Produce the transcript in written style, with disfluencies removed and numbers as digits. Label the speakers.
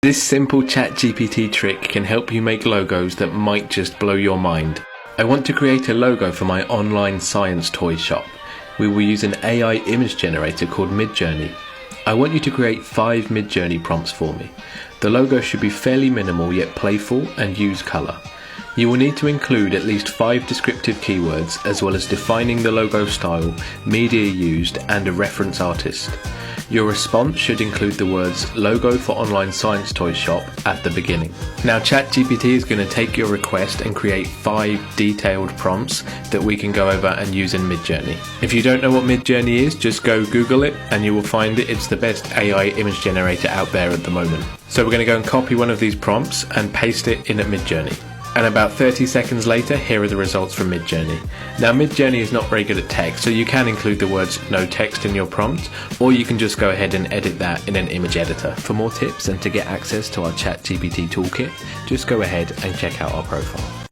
Speaker 1: This simple ChatGPT trick can help you make logos that might just blow your mind. I want to create a logo for my online science toy shop. We will use an AI image generator called MidJourney. I want you to create 5 MidJourney prompts for me. The logo should be fairly minimal yet playful and use colour. You will need to include at least 5 descriptive keywords as well as defining the logo style, media used and a reference artist. Your response should include the words logo for online science toy shop at the beginning. Now ChatGPT is going to take your request and create 5 detailed prompts that we can go over and use in MidJourney. If you don't know what MidJourney is, just go Google it and you will find it. It's the best AI image generator out there at the moment. So we're going to go and copy one of these prompts and paste it in at MidJourney. And about 30 seconds later, here are the results from MidJourney. Now MidJourney is not very good at text, so you can include the words no text in your prompt, or you can just go ahead and edit that in an image editor. For more tips and to get access to our ChatGPT toolkit, just go ahead and check out our profile.